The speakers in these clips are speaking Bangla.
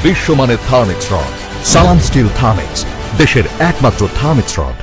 বিশ্বমানের থার্মিক্স রড। সালাম স্টিল থার্মিক্স, দেশের একমাত্র থার্মিক্স রড।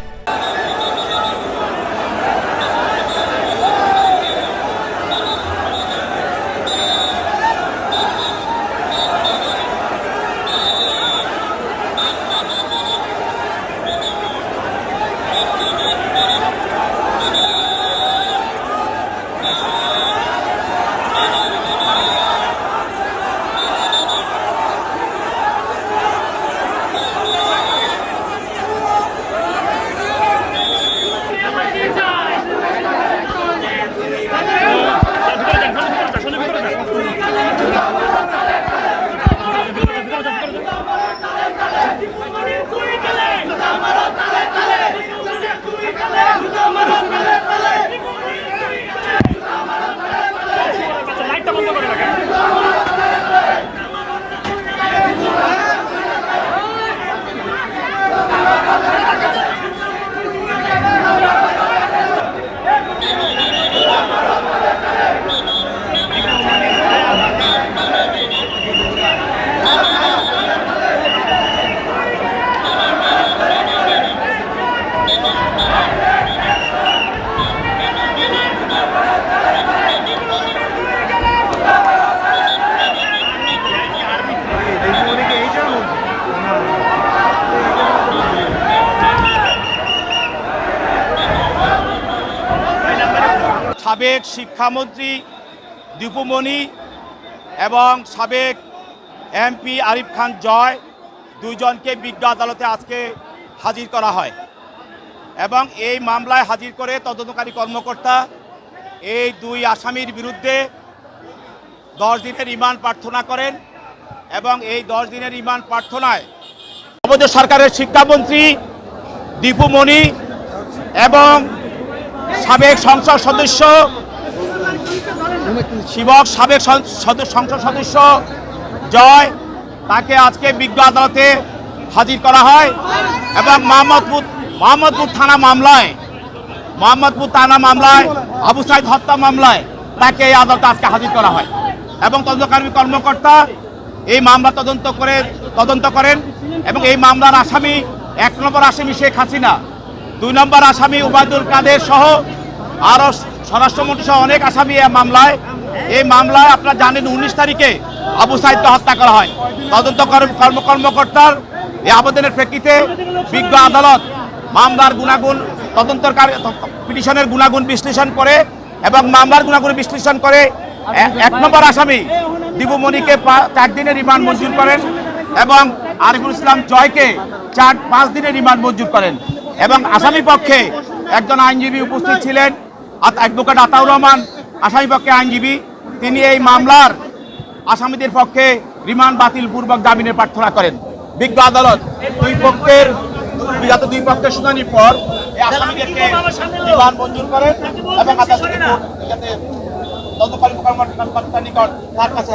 সাবেক শিক্ষামন্ত্রী দীপু মনি এবং সাবেক এমপি আরিফ খান জয় দুইজনকে বিজ্ঞ আদালতে আজকে হাজির করা হয় এবং এই মামলায় হাজির করে তদন্তকারী কর্মকর্তা এই দুই আসামির বিরুদ্ধে 10 দিনের রিমান্ড প্রার্থনা করেন এবং এই 10 দিনের রিমান্ড প্রার্থনায় আমাদের সরকারের শিক্ষামন্ত্রী দীপু মনি এবং সাবেক সংসদ সদস্য সাবেক সংসদ সদস্য জয় তাকে আজকে বিজ্ঞ আদালতে হাজির করা হয় এবং মোহাম্মদপুর থানা মামলায় আবু সাইদ হত্যা মামলায় তাকে এই আদালতে আজকে হাজির করা হয় এবং তদন্তকারী কর্মকর্তা এই মামলা তদন্ত করেন এবং এই মামলার আসামি 1 নম্বর আসামি শেখ হাসিনা, 2 নম্বর আসামি ওবায়দুল কাদের সহ আরও স্বরাষ্ট্রমন্ত্রী সহ অনেক আসামি এই মামলায় আপনারা জানেন 19 তারিখে আবু সাইদকে হত্যা করা হয়। তদন্ত কর্মকর্তার এই আবেদনের প্রেক্ষিতে বিজ্ঞ আদালত মামলার গুণাগুণ পিটিশনের গুণাগুণ বিশ্লেষণ করে এবং মামলার গুণাগুণ বিশ্লেষণ করে 1 নম্বর আসামি দীপু মনিকে 4 দিনের রিমান্ড মঞ্জুর করেন এবং আরিফুল ইসলাম জয়কে 5 দিনের রিমান্ড মঞ্জুর করেন এবং আসামি পক্ষে একজন আইনজীবী উপস্থিত ছিলেন, অ্যাডভোকেট আতাউর রহমান আসামি পক্ষে আইনজীবী। তিনি এই মামলার আসামিদের পক্ষে রিমান্ড বাতিল পূর্বক জামিনের প্রার্থনা করেন। বিজ্ঞ আদালত দুই পক্ষের শুনানির পর এই আসামিদেরকে রিমান্ড মঞ্জুর করেন এবং তদন্তকারী কর্মকর্তার নিকট তার কাছে